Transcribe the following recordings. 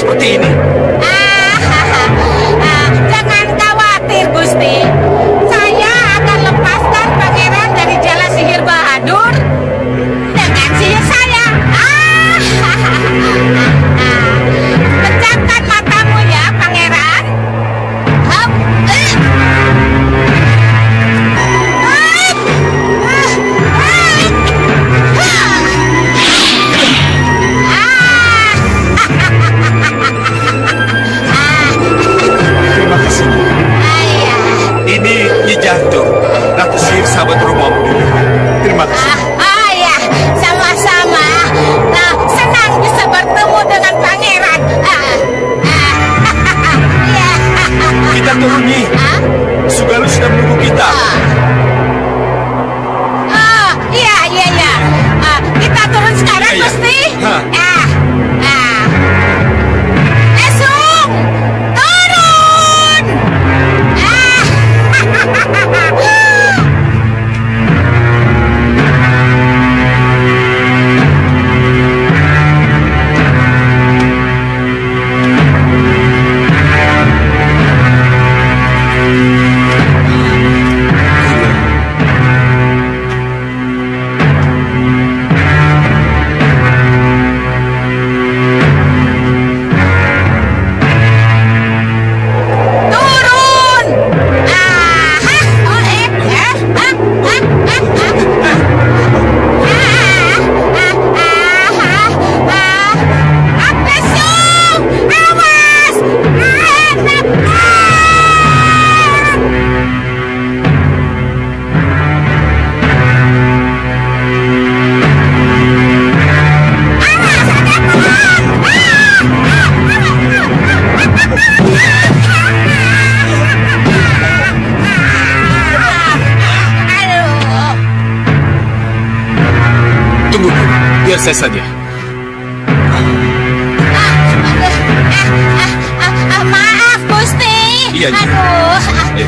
seperti ini? Jangan khawatir, Gusti. Saya akan lepaskan pangeran dari jala sihir Bahadur dengan sihir saya. Pejamkan matamu ya, pangeran. Hop. Terima kasih. Ini Nyi Jantung, Ratu Sihir sahabat rumahmu dulu. Terima kasih. Ya, sama-sama. Nah, senang bisa bertemu dengan pangeran. Kita turun, Nyi. Sugalu sudah menunggu kita. Iya. Kita turun sekarang, Iya. Gusti. Hah. Esung, turun. Turun. Esung, awas. Tunggu dulu, biar saya saja. Maaf, Gusti. Iya, Nyi. Eh.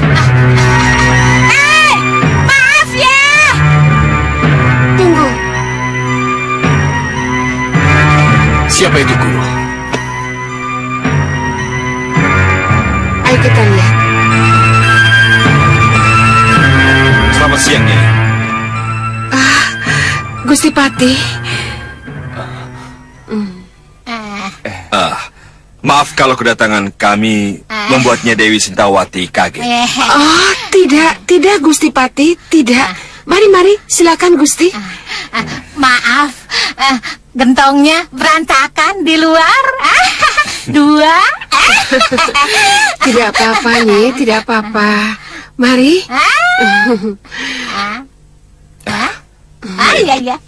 Maaf ya. Tunggu. Siapa itu, Guru? Ayo kita lihat. Selamat siang, Nyai. Gusti Patih. Maaf kalau kedatangan kami membuatnya Dewi Sintawati kaget. Oh, tidak Gusti Patih, tidak. Mari, silakan Gusti. Maaf, gentongnya berantakan di luar. Dua. Tidak apa-apa, Nyi, tidak apa-apa. Mari. Iya.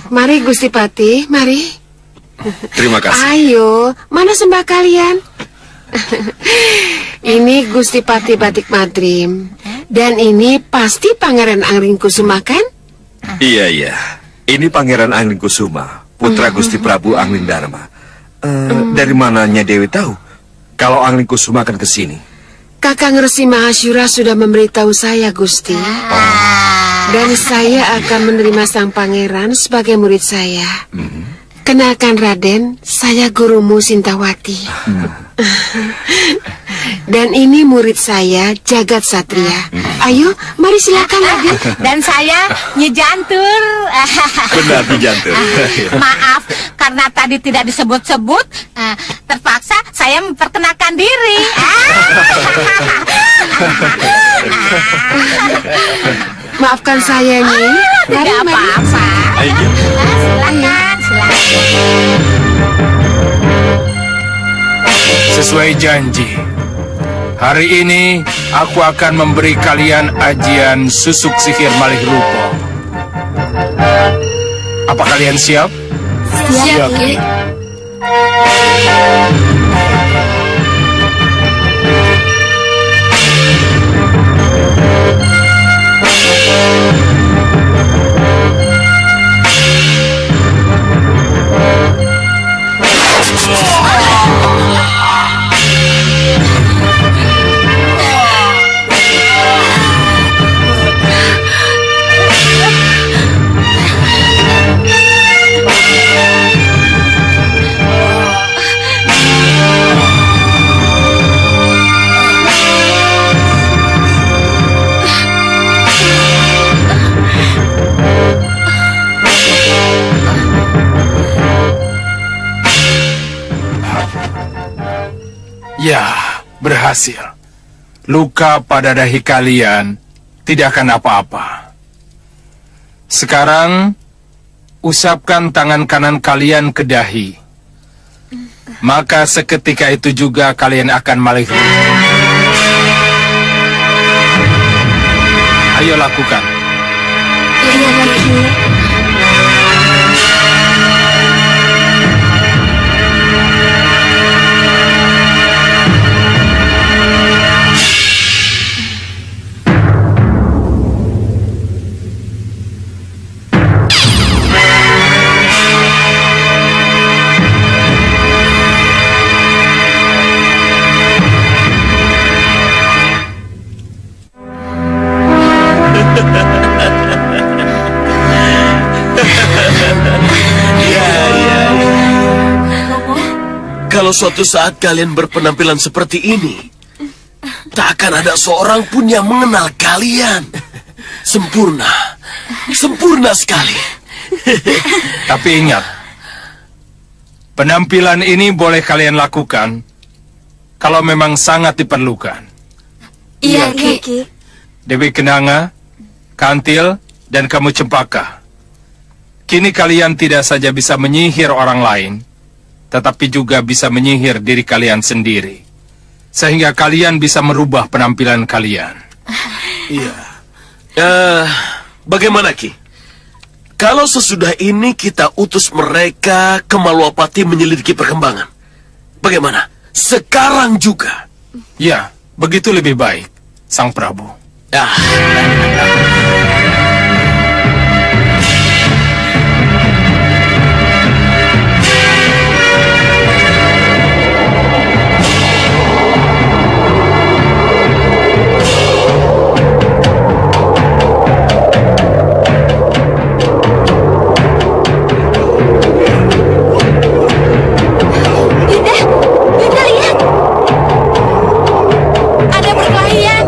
Mari Gusti Patih, mari. Terima kasih. Ayo, mana sembah kalian? Ini Gusti Patih Batik Madrim. Dan ini pasti Pangeran Angling Kusuma, kan? Iya. Ini Pangeran Angling Kusuma, putra Gusti Prabu Angling Dharma. Dari mananya Dewi tahu kalau Angling Kusuma akan ke sini? Kakang Resi Mahasyura sudah memberitahu saya, Gusti. Dan saya akan menerima sang pangeran sebagai murid saya. Kenalkan Raden, saya gurumu Sintawati. Dan ini murid saya, Jagat Satria. Ayo, mari silakan Raden. Dan saya Nyi Jantur. Benar, Nyi Jantur. Maaf, karena tadi tidak disebut-sebut, terpaksa saya memperkenalkan diri. Maafkan saya, Nyi. Tidak apa-apa. Ayo. Silakan. Sesuai janji, hari ini aku akan memberi kalian ajian susuk sihir malih rupa. Apa kalian siap? Siap, Ki. Ya, berhasil. Luka pada dahi kalian tidak akan apa-apa. Sekarang, usapkan tangan kanan kalian ke dahi. Maka seketika itu juga kalian akan malih. Ayo lakukan. Iya, Ki. Kalau suatu saat kalian berpenampilan seperti ini, tak akan ada seorang pun yang mengenal kalian. Sempurna. Sempurna sekali. Tapi ingat, penampilan ini boleh kalian lakukan kalau memang sangat diperlukan. Iya, Ki. Dewi Kenanga, Kantil, dan kamu Cempaka. Kini kalian tidak saja bisa menyihir orang lain, tetapi juga bisa menyihir diri kalian sendiri. Sehingga kalian bisa merubah penampilan kalian. Iya. Bagaimana, Ki? Kalau sesudah ini kita utus mereka ke Maluapati menyelidiki perkembangan. Bagaimana? Sekarang juga. Ya, begitu lebih baik, Sang Prabu. Yunda, lihat. Ada perkelahian.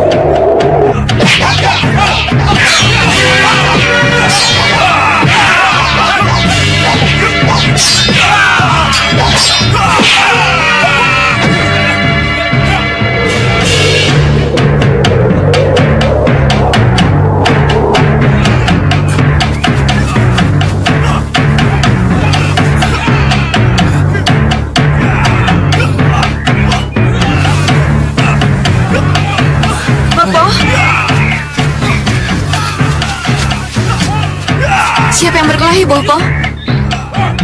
Siapa yang berkelahi, Bopo?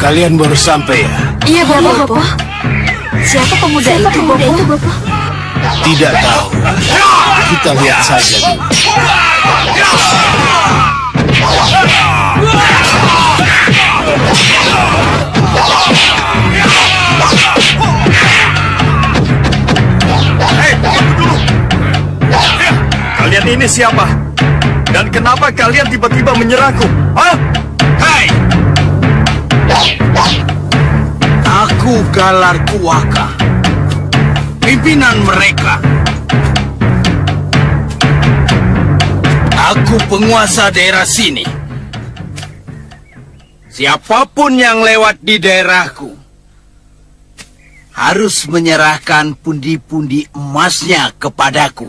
Kalian baru sampai ya? Iya, Bopo. Siapa pemuda itu, Bopo? Tidak tahu. Kita lihat saja dulu. Hei, tunggu dulu. Kalian ini siapa? Dan kenapa kalian tiba-tiba menyerangku? Hah? Hai! Aku Galar Kuwaka, pimpinan mereka. Aku penguasa daerah sini. Siapapun yang lewat di daerahku harus menyerahkan pundi-pundi emasnya kepadaku.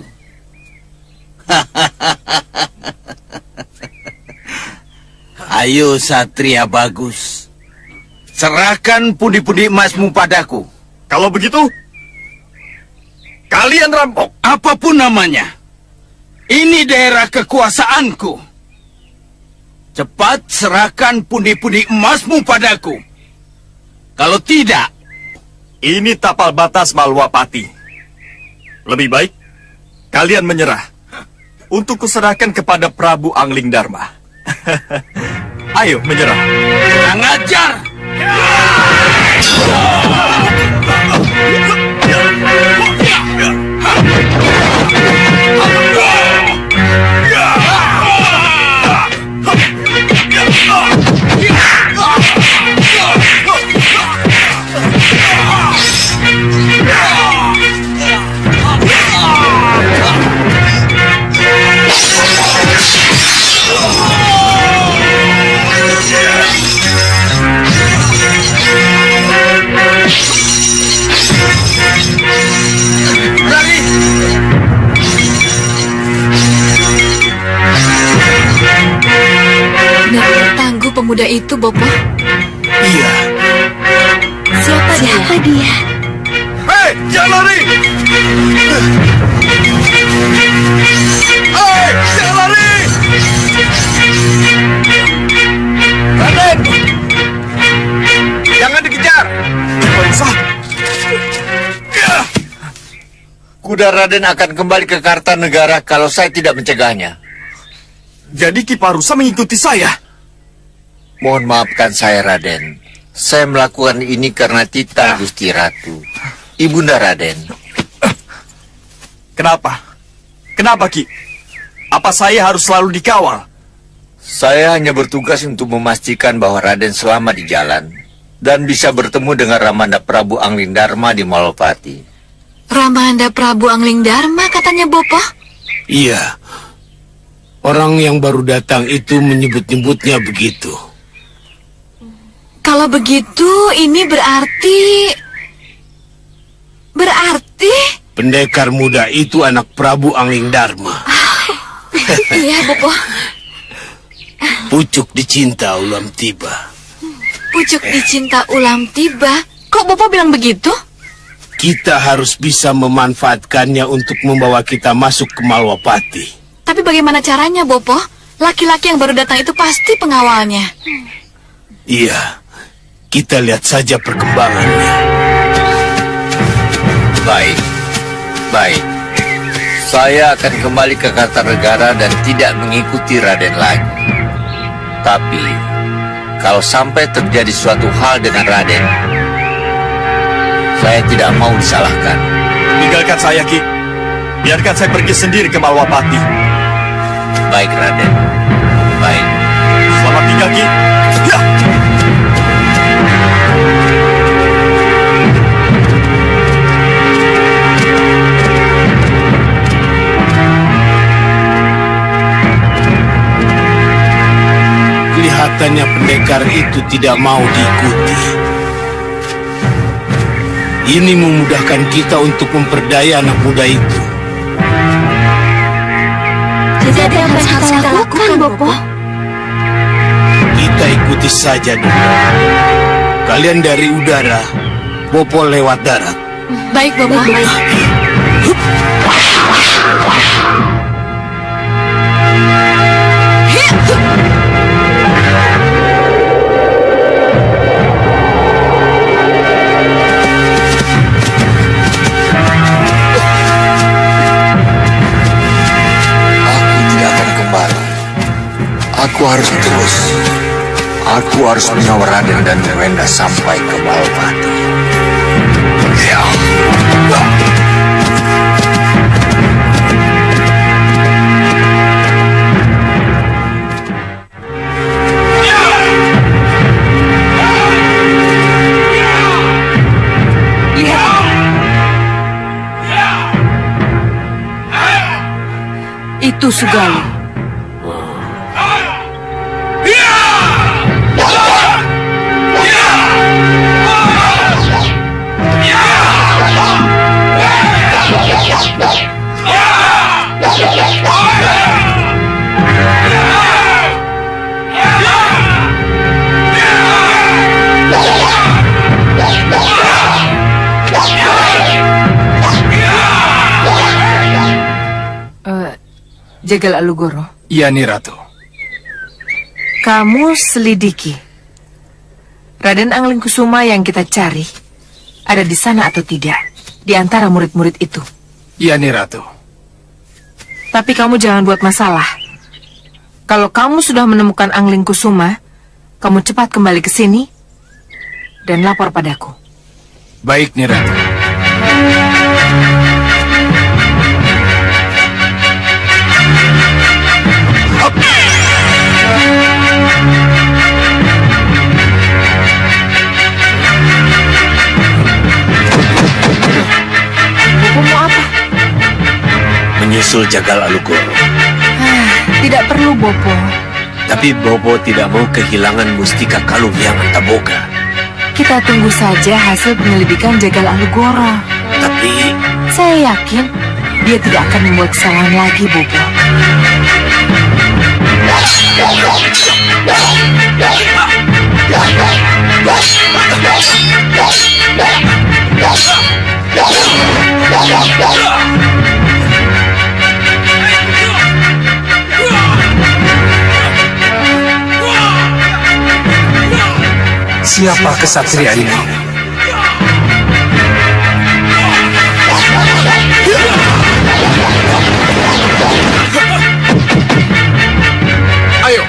Ayo Satria Bagus, serahkan pundi-pundi emasmu padaku. Kalau begitu, kalian rampok. Apapun namanya, ini daerah kekuasaanku. Cepat serahkan pundi-pundi emasmu padaku. Kalau tidak, Ini tapal batas Maluapati. Lebih baik kalian menyerah untuk kuserahkan kepada Prabu Angling Dharma. Ayo menyerah. kurang ajar. pemuda itu, Bopo? Iya. Siapa dia? Hei, jangan lari! Hei, jangan lari! Raden! Jangan dikejar! Bangsa. Kuda Raden akan kembali ke Kartanegara kalau saya tidak mencegahnya. Jadi Ki Parusa mengikuti saya? Mohon maafkan saya, Raden. Saya melakukan ini karena Tita, Gusti Ratu. Ibunda Raden. Kenapa? Kenapa, Ki? Apa saya harus selalu dikawal? Saya hanya bertugas untuk memastikan bahwa Raden selamat di jalan dan bisa bertemu dengan Ramanda Prabu Anglingdarma di Malopati. Ramanda Prabu Anglingdarma katanya, Bopo? Iya. Orang yang baru datang itu menyebut-nyebutnya begitu. Kalau begitu, ini berarti... Pendekar muda itu anak Prabu Anglingdarma. Iya, Bopo. Pucuk dicinta ulam tiba. Pucuk dicinta ulam tiba. Kok Bopo bilang begitu? Kita harus bisa memanfaatkannya untuk membawa kita masuk ke Malwapati. Tapi bagaimana caranya, Bopo? Laki-laki yang baru datang itu pasti pengawalnya. Iya, kita lihat saja perkembangannya. Baik. Saya akan kembali ke Kartanegara dan tidak mengikuti Raden lagi. Tapi, kalau sampai terjadi suatu hal dengan Raden, saya tidak mau disalahkan. Tinggalkan saya, Ki. Biarkan saya pergi sendiri ke Malwapati. Baik, Raden. Baik. Selamat tinggal, Ki. Ya! Kelihatannya pendekar itu tidak mau diikuti. Ini memudahkan kita untuk memperdaya anak muda itu. Jadi apa yang harus kita lakukan, Bopo? Kita ikuti saja dulu. Kalian dari udara, Bopo lewat darat. Baik, Bopo. Aku harus terus. Aku harus mengawal Raden dan Wenda sampai ke Malwapati. Ya. Itu Sugalu. Jagal Alugoro. Iya, Ni Ratu. Kamu selidiki Raden Anglingkusuma yang kita cari ada di sana atau tidak, di antara murid-murid itu. Iya, Ni Ratu. Tapi kamu jangan buat masalah. Kalau kamu sudah menemukan Anglingkusuma, kamu cepat kembali ke sini dan lapor padaku. Baik, Ni Ratu. Bopo mau apa? Menyusul Jagal Alugoro. Tidak perlu, Bopo. Tapi Bopo tidak mau kehilangan mustika kalung yang Antaboga. Kita tunggu saja hasil penyelidikan Jagal Alugoro. Tapi Saya yakin dia tidak akan membuat kesalahan lagi, Bopo. Siapa kesatria ini? Ayo.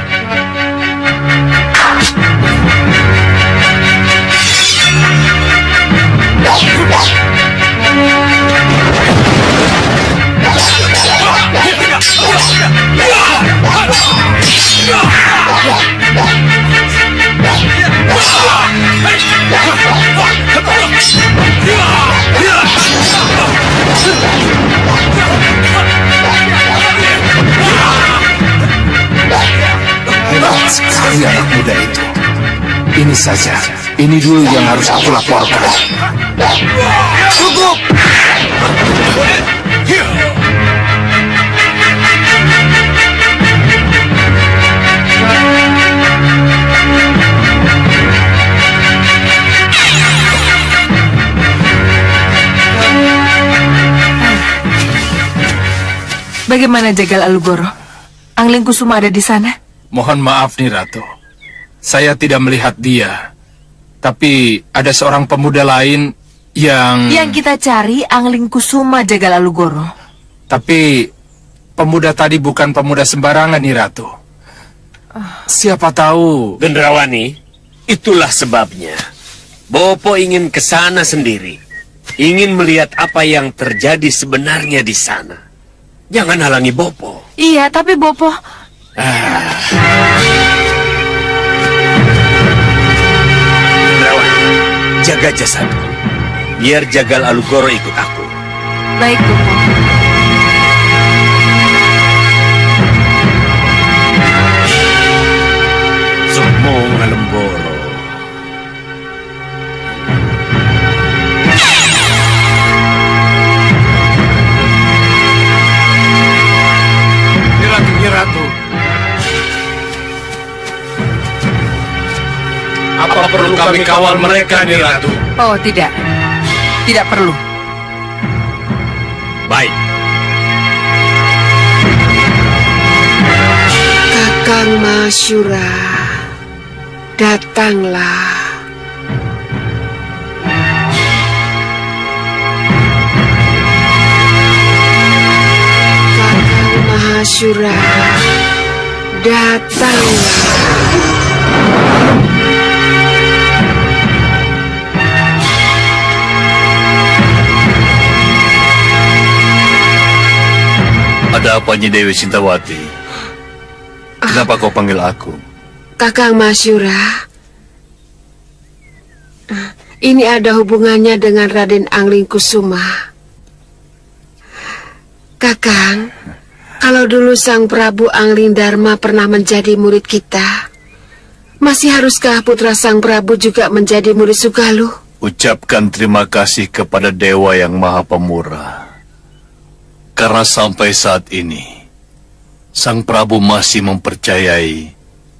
Hebat sekali anak muda itu. Ini saja, ini dulu yang harus aku laporkan. Cukup. Bagaimana Jagal Alugoro? Angling Kusuma ada di sana? Mohon maaf nih Ratu. Saya tidak melihat dia. Tapi ada seorang pemuda lain yang... Yang kita cari Angling Kusuma Jagal Alugoro. Tapi pemuda tadi bukan pemuda sembarangan nih Ratu. Siapa tahu... Gendrawani, itulah sebabnya. Bopo ingin ke sana sendiri. Ingin melihat apa yang terjadi sebenarnya di sana. Jangan halangi Bopo. Iya, tapi Bopo... Gendrawani, jaga jasad. Biar Jagal Alugoro ikut aku. Baik, Bopo. Sumo Ngalemboro. Ratu. Apa perlu kami kawal mereka, nih Ratu? Oh, tidak. Tidak perlu. Baik. Kakang Masyura, datanglah. Kakang Mahasyura, datanglah. Ada apa Nyi Dewi Sintawati? Kenapa kau panggil aku? Kakang Masyura, ini ada hubungannya dengan Raden Angling Kusuma. Kakang, kalau dulu Sang Prabu Angling Dharma pernah menjadi murid kita, masih haruskah putra Sang Prabu juga menjadi murid Sugaluh? Ucapkan terima kasih kepada Dewa yang Maha Pemurah. Karena sampai saat ini, Sang Prabu masih mempercayai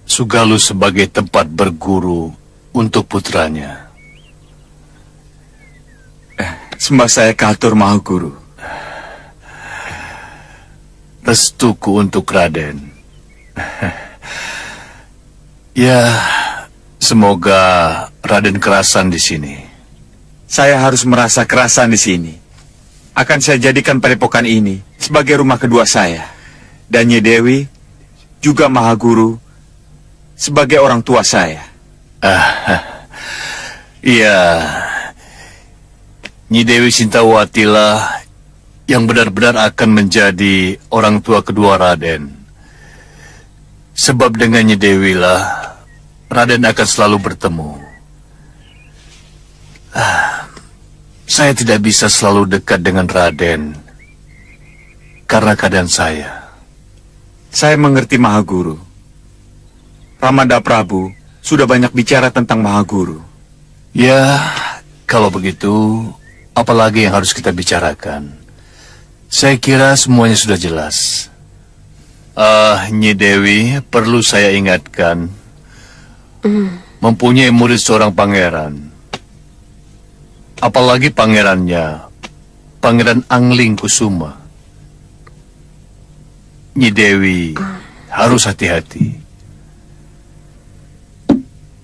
Sugaluh sebagai tempat berguru untuk putranya. Sembah saya katur Maha Guru. Restuku untuk Raden. Ya, semoga Raden kerasan di sini. Saya harus merasa kerasan di sini. Akan saya jadikan padepokan ini sebagai rumah kedua saya. Dan Nyi Dewi, juga Maha Guru, sebagai orang tua saya. Iya, Nyi Dewi Sintawati lah yang benar-benar akan menjadi orang tua kedua Raden. Sebab dengan Nyi Dewi lah Raden akan selalu bertemu. Saya tidak bisa selalu dekat dengan Raden karena keadaan saya. Saya mengerti Maha Guru. Ramanda Prabu sudah banyak bicara tentang Maha Guru. Ya, kalau begitu, apalagi yang harus kita bicarakan? Saya kira semuanya sudah jelas. Nyi Dewi, perlu saya ingatkan, mempunyai murid seorang pangeran. Apalagi pangerannya Pangeran Angling Kusuma. Nyi Dewi harus hati-hati.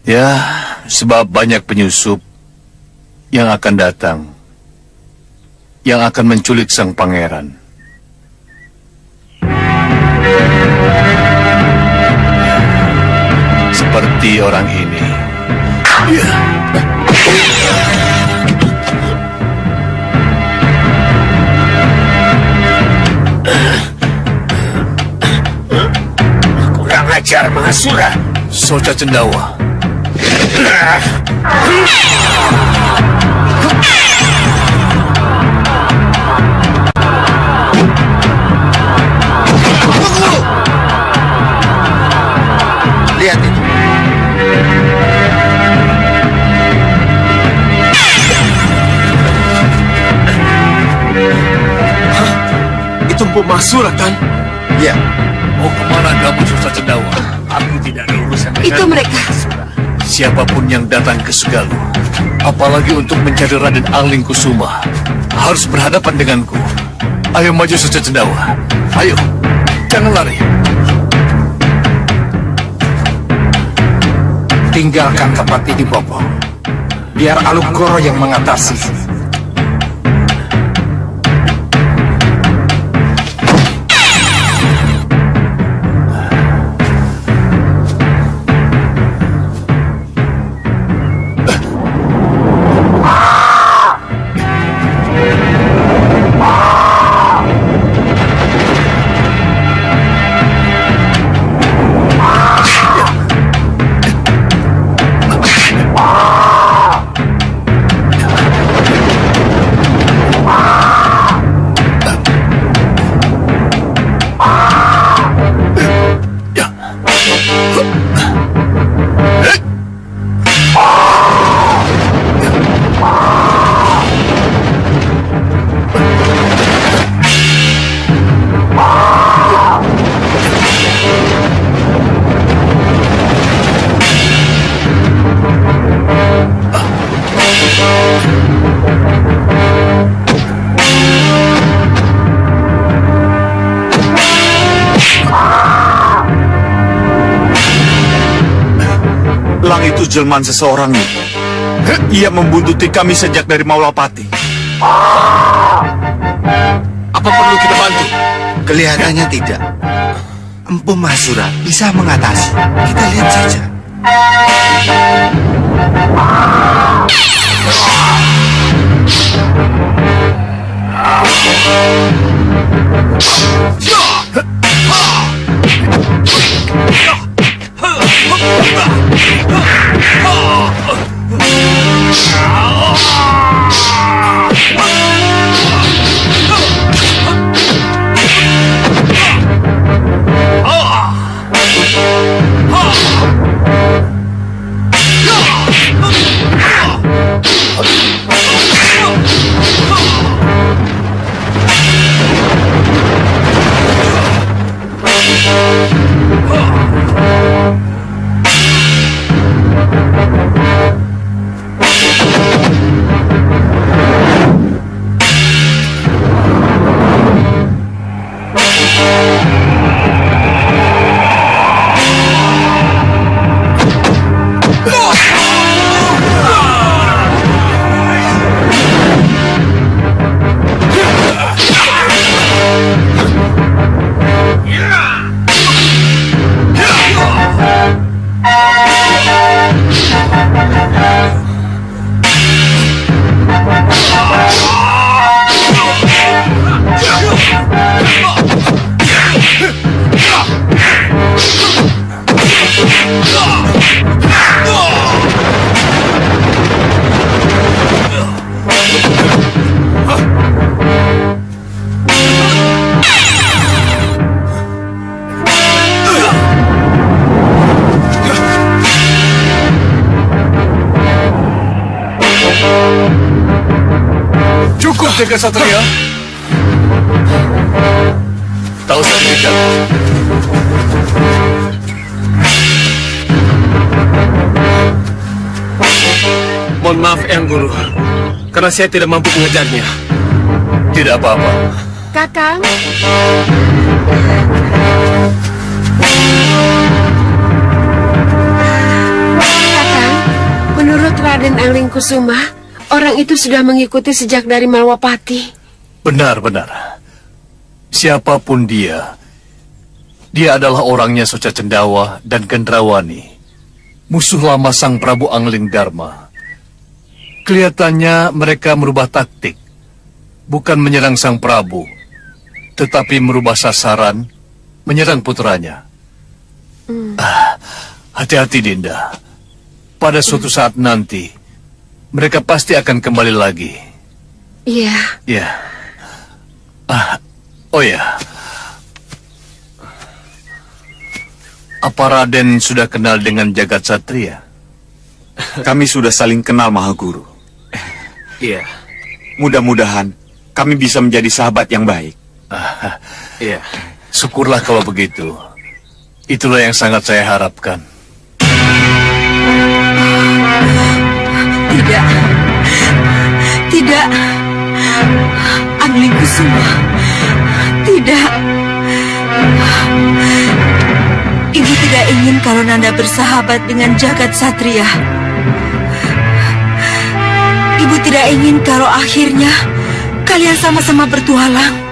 Ya, sebab banyak penyusup yang akan datang, yang akan menculik sang pangeran. Seperti orang ini. Kurang ajar Mahasura. Soca Cendawa. Lihat itu. Itu Mpu Mahasura kan? Ya. Mau kemana kamu, Soca Cendawa? Aku tidak ada urusan dengan Itu mereka. siapapun yang datang ke Segalu, apalagi untuk mencari Raden Angling Kusuma, harus berhadapan denganku. Ayo maju, Soca Cendawa. Ayo, jangan lari. Tinggalkan tempat ini, Bopo. Biar Alukoro yang mengatasi. Lang itu jelmaan seseorang nih. Ia membuntuti kami sejak dari Maulapati. Apa perlu kita bantu? Kelihatannya tidak. Empu Mahasura bisa mengatasi. Kita lihat saja. Cukup, Jaga Satria. Tak usah dikejar. Mohon maaf, Eyang Guru, karena saya tidak mampu mengejarnya. Tidak apa-apa. Kakang. Kakang, menurut Raden Anglingkusuma, orang itu sudah mengikuti sejak dari Malwapati. Benar-benar. Siapapun dia adalah orangnya Soca Cendawa dan Gendrawani, musuh lama Sang Prabu Angling Dharma. Kelihatannya mereka merubah taktik, bukan menyerang Sang Prabu, tetapi merubah sasaran, menyerang putranya. Hati-hati Dinda. Pada suatu saat nanti, mereka pasti akan kembali lagi. Iya. Ya. Oh ya. Apa Raden sudah kenal dengan Jagat Satria? Kami sudah saling kenal, Mahaguru. Iya. Mudah-mudahan kami bisa menjadi sahabat yang baik. Iya. Syukurlah kalau begitu. Itulah yang sangat saya harapkan. Tidak. Tidak. Anglingkusuma. Tidak. Ibu tidak ingin kalau Nanda bersahabat dengan Jagat Satria. Ibu tidak ingin kalau akhirnya kalian sama-sama bertualang.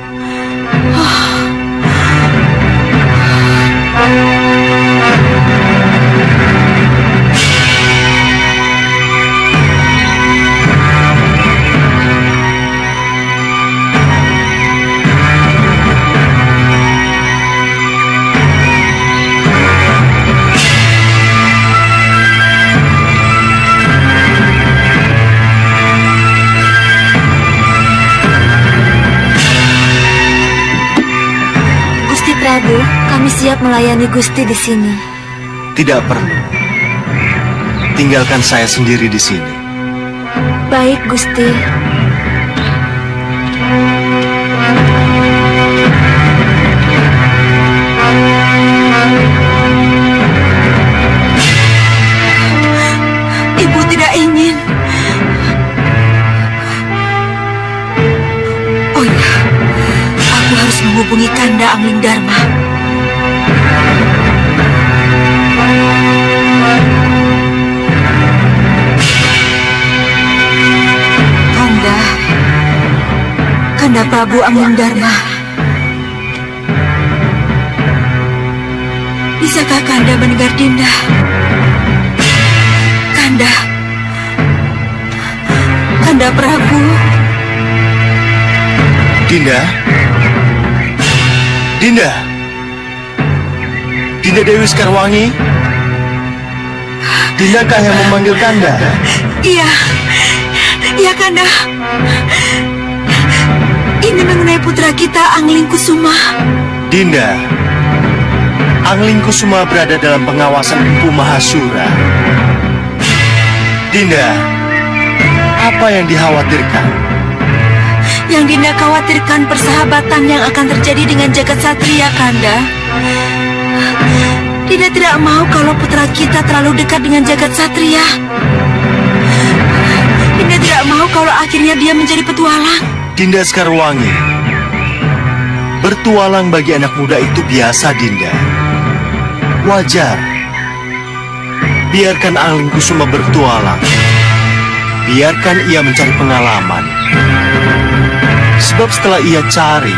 Prabu, kami siap melayani Gusti di sini. Tidak perlu. Tinggalkan saya sendiri di sini. Baik, Gusti. Ibu tidak ingin. Oh ya. Aku harus menghubungi Kanda Angling Dharma. Kanda Prabu Angling Dharma. Bisakah Kanda mendengar Dinda? Kanda Prabu. Dinda? Dinda Dewi Sekarwangi? Dindakah yang memanggil Kanda? Iya Kanda. Ini mengenai putra kita, Anglingkusuma. Dinda, Anglingkusuma berada dalam pengawasan Empu Mahasura. Dinda, apa yang dikhawatirkan? Yang Dinda khawatirkan persahabatan yang akan terjadi dengan Jagat Satria, Kanda. Dinda tidak mau kalau putra kita terlalu dekat dengan Jagat Satria. Dinda tidak mau kalau akhirnya dia menjadi petualang. Dinda Sekarwangi, bertualang bagi anak muda itu biasa, Dinda. Wajar. Biarkan Anglingkusuma bertualang. Biarkan ia mencari pengalaman. Sebab setelah ia cari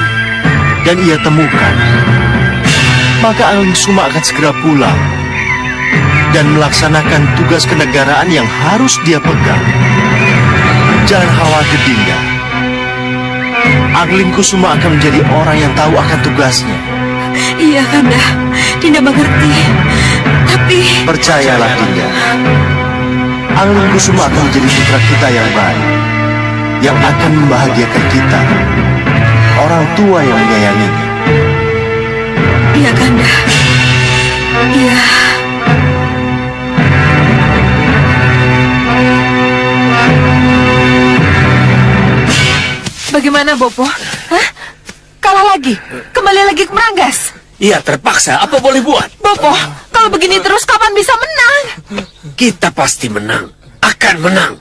dan ia temukan, maka Anglingkusuma akan segera pulang dan melaksanakan tugas kenegaraan yang harus dia pegang. Jangan khawatir, Dinda. Anglingkusuma akan menjadi orang yang tahu akan tugasnya. Iya, Kanda. Dinda mengerti. Tapi... Percayalah, Dinda. Anglingkusuma akan menjadi putra kita yang baik, yang akan membahagiakan kita, orang tua yang menyayanginya. Iya, Kanda. Iya. Bagaimana, Bopo? Hah? Kalah lagi? Kembali lagi ke Meranggas? Iya, terpaksa. Apa boleh buat? Bopo, kalau begini terus kapan bisa menang? Kita pasti menang. Akan menang.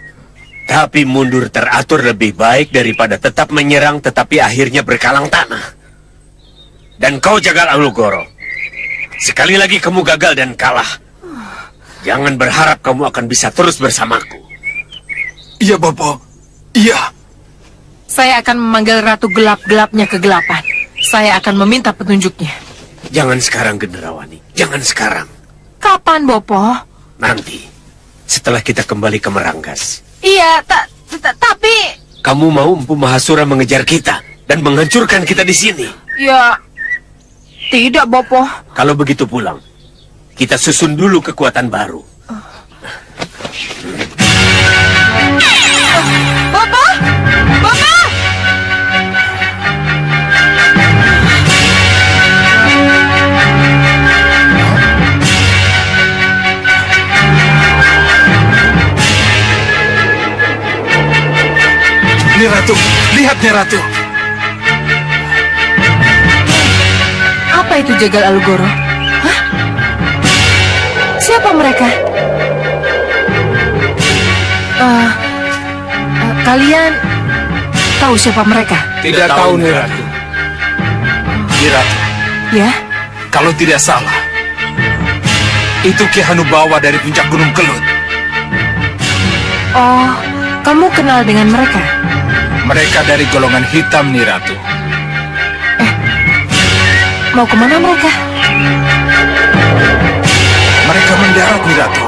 Tapi mundur teratur lebih baik daripada tetap menyerang tetapi akhirnya berkalang tanah. Dan kau Jagal Alugoro, sekali lagi kamu gagal dan kalah. Jangan berharap kamu akan bisa terus bersamaku. Iya, Bopo. Iya. Saya akan memanggil Ratu Gelap-gelapnya kegelapan. Saya akan meminta petunjuknya. Jangan sekarang, Gendrawani. Jangan sekarang. Kapan, Bopo? Nanti, setelah kita kembali ke Meranggas. Iya, tapi... Kamu mau Empu Mahasura mengejar kita dan menghancurkan kita di sini? Ya, tidak, Bopo. Kalau begitu pulang, kita susun dulu kekuatan baru. Bopo! Bopo! Nih Ratu, lihat nih Ratu. Apa itu Jagal Alugoro? Hah? Siapa mereka? Kalian tahu siapa mereka? Tidak tahu nih Ratu. Nih Ratu. Ya? Kalau tidak salah, itu Ki Hanubawa dari puncak Gunung Kelut. Oh, kamu kenal dengan mereka? Mereka dari golongan hitam nih Ratu. Mau kemana mereka? Mereka mendarat nih Ratu.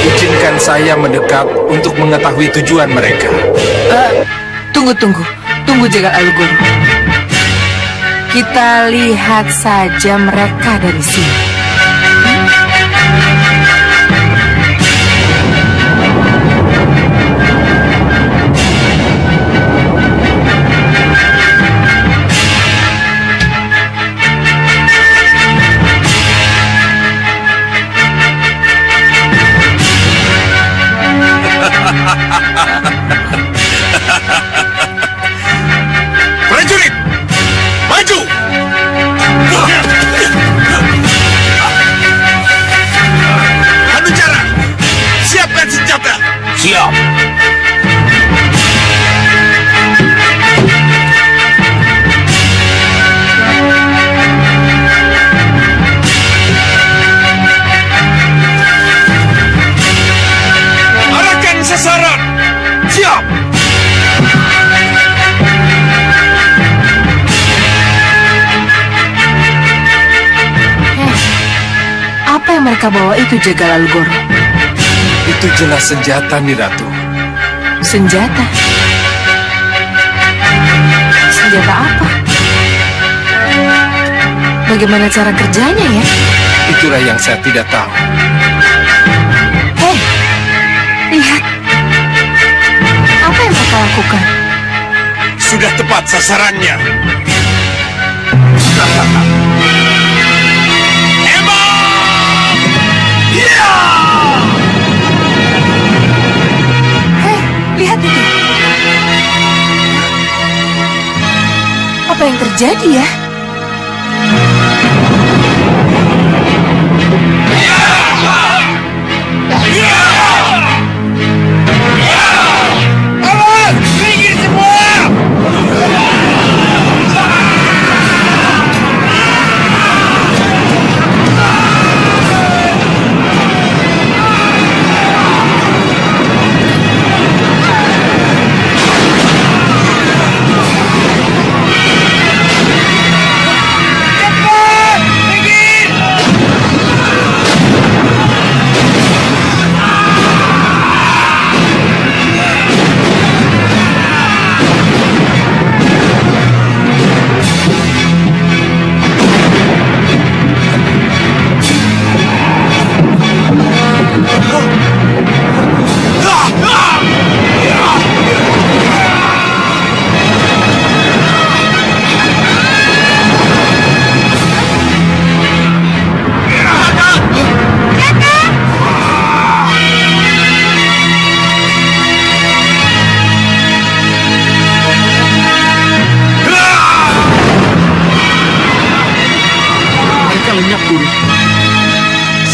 Izinkan saya mendekat untuk mengetahui tujuan mereka. Tunggu Jagal Alugoro. Kita lihat saja mereka dari sini. Prajurit, maju! Hanucara, siapkan senjata. Siap. Arahkan sasaran. Siap. Apa yang mereka bawa itu Jagal Alugoro? Itu jelas senjata nih Ratu. Senjata? Senjata apa? Bagaimana cara kerjanya ya? Itulah yang saya tidak tahu. Hei, lihat. Apa yang mereka lakukan? Sudah tepat sasarannya. Hei, lihat itu. Apa yang terjadi ya? Awas, minggir semua!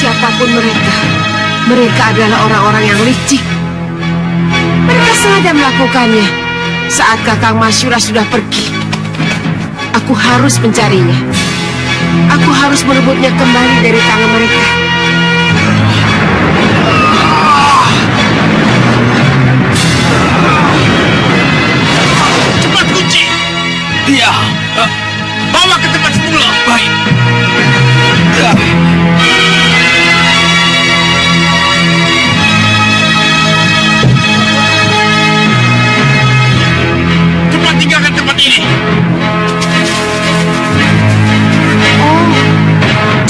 Siapapun mereka, mereka adalah orang-orang yang licik. Mereka sengaja melakukannya saat Kakang Masyura sudah pergi. Aku harus mencarinya. Aku harus merebutnya kembali dari tangan mereka. Cepat kunci. Dia bawa ke tempat semula. Baik. Cepat tinggalkan tempat ini.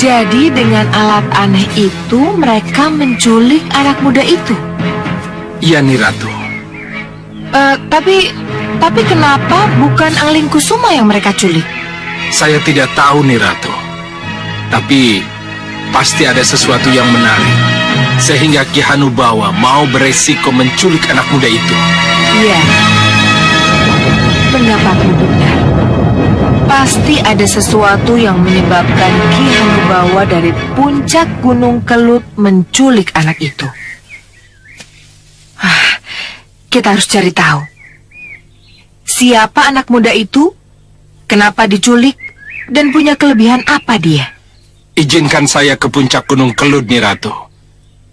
Jadi dengan alat aneh itu mereka menculik anak muda itu. Iya, Nyi Ratu. Tapi kenapa bukan Angling Kusuma yang mereka culik? Saya tidak tahu, Nyi Ratu. Tapi pasti ada sesuatu yang menarik sehingga Ki Hanubawa mau beresiko menculik anak muda itu. Iya. Pendapatmu benar. Pasti ada sesuatu yang menyebabkan Ki Hanubawa dari puncak Gunung Kelut menculik anak itu. Kita harus cari tahu. Siapa anak muda itu? Kenapa diculik? Dan punya kelebihan apa dia? Izinkan saya ke puncak Gunung Kelut, Nyi Ratu.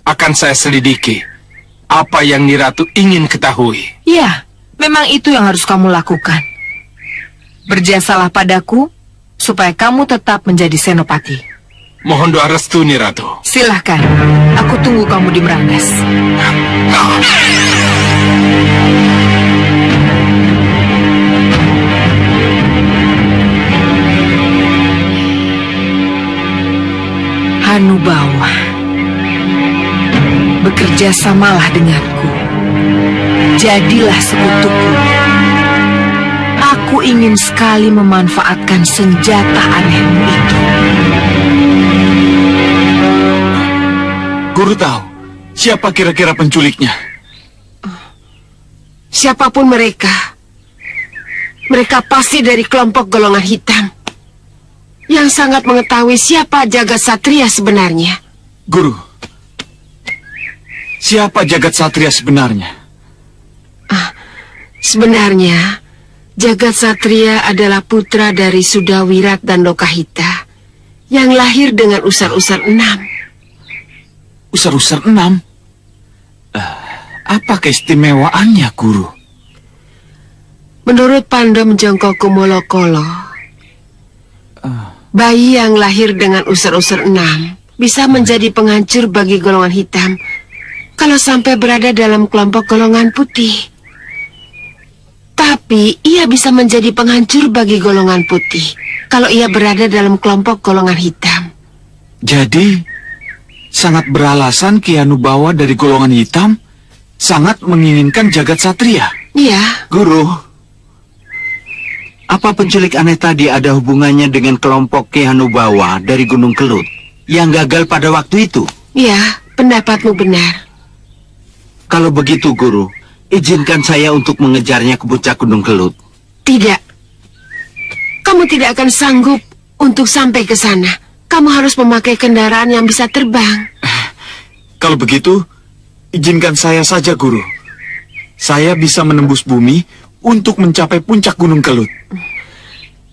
Akan saya selidiki apa yang Nyi Ratu ingin ketahui. Ya, memang itu yang harus kamu lakukan. Berjasalah padaku supaya kamu tetap menjadi senopati. Mohon doa restu, Nyi Ratu. Silahkan, aku tunggu kamu di Merangas. Hanubawa, bekerja samalah denganku. Jadilah sekutuku. Aku ingin sekali memanfaatkan senjata anehmu itu. Guru tahu siapa kira-kira penculiknya? Siapapun mereka pasti dari kelompok golongan hitam yang sangat mengetahui siapa jagat satria sebenarnya. Guru, siapa jagat satria sebenarnya? Sebenarnya, jagat satria adalah putra dari Sudawirat dan Lokahita yang lahir dengan usar-usar 6. Usar-usar 6? Apa keistimewaannya, Guru? Menurut Pandom Jongko Kumolokolo, bayi yang lahir dengan usar-usar 6 bisa menjadi penghancur bagi golongan hitam kalau sampai berada dalam kelompok golongan putih. Tapi ia bisa menjadi penghancur bagi golongan putih kalau ia berada dalam kelompok golongan hitam. Jadi, sangat beralasan Ki Hanubawa dari golongan hitam sangat menginginkan jagat satria. Iya. Guru, apa penculik aneh tadi ada hubungannya dengan kelompok Ki Hanubawa dari Gunung Kelut yang gagal pada waktu itu? Iya, pendapatmu benar. Kalau begitu, Guru, izinkan saya untuk mengejarnya ke puncak Gunung Kelut. Tidak. Kamu tidak akan sanggup untuk sampai ke sana. Kamu harus memakai kendaraan yang bisa terbang. Kalau begitu, izinkan saya saja, Guru. Saya bisa menembus bumi untuk mencapai puncak Gunung Kelut.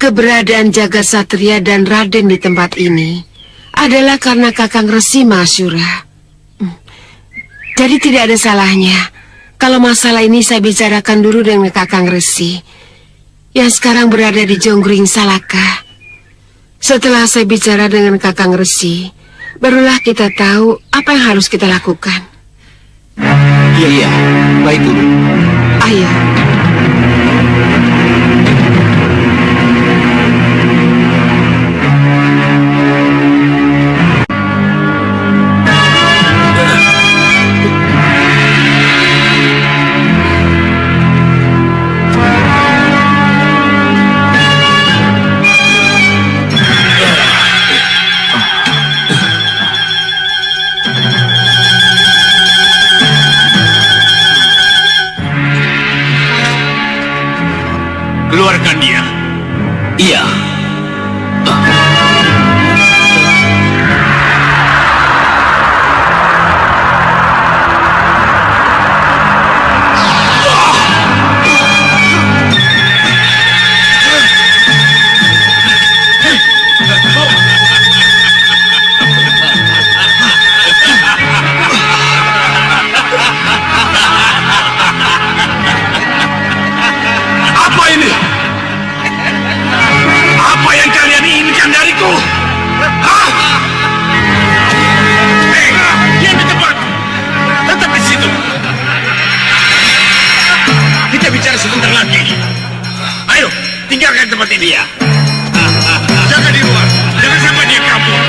Keberadaan jagat satria dan Raden di tempat ini adalah karena Kakang Resi Masyura. Jadi tidak ada salahnya kalau masalah ini saya bicarakan dulu dengan Kakang Resi yang sekarang berada di Jonggring Salaka. Setelah saya bicara dengan Kakang Resi, barulah kita tahu apa yang harus kita lakukan. Iya, baik, Guru. Ayo. Keluarkan dia. Iya. seperti dia. Jaga di luar, jangan sampai dia kabur.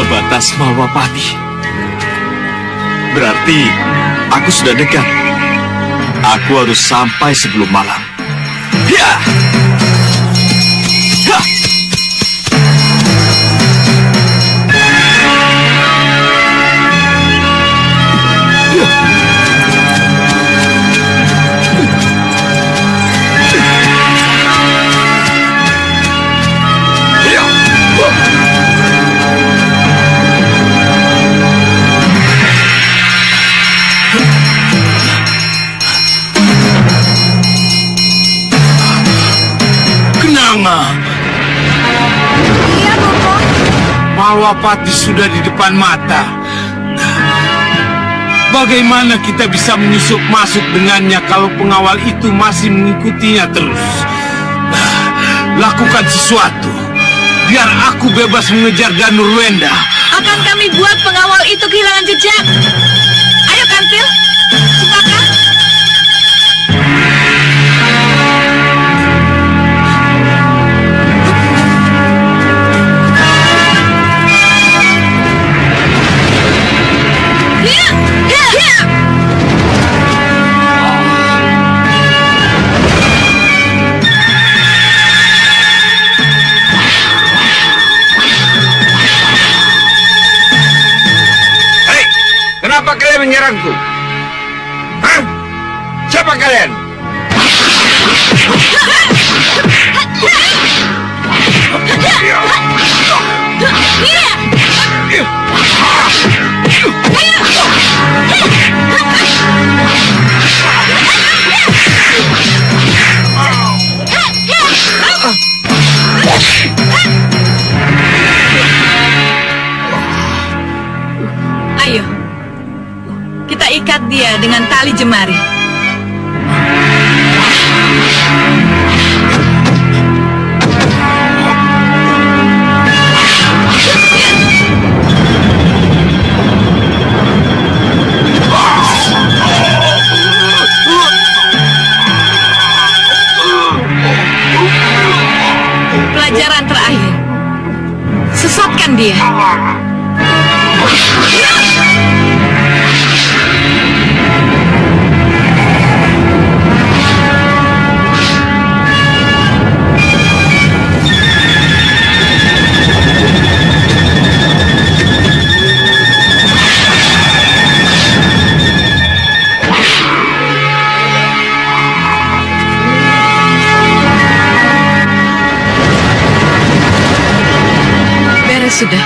Batas Malwapati. Berarti aku sudah dekat. Aku harus sampai sebelum malam. Ya! Ya! Iya, Bopo. Malwapati sudah di depan mata. Bagaimana kita bisa menyusup masuk dengannya kalau pengawal itu masih mengikutinya terus? Lakukan sesuatu. Biar aku bebas mengejar Ganurwenda. Akan kami buat pengawal itu kehilangan jejak. Ayo, Kantil. Cempaka. Kenapa kalian menyerangku? Hah? Siapa kalian? Ayo, kita ikat dia dengan tali jemari. Pelajaran terakhir, sesatkan dia. Beres sudah.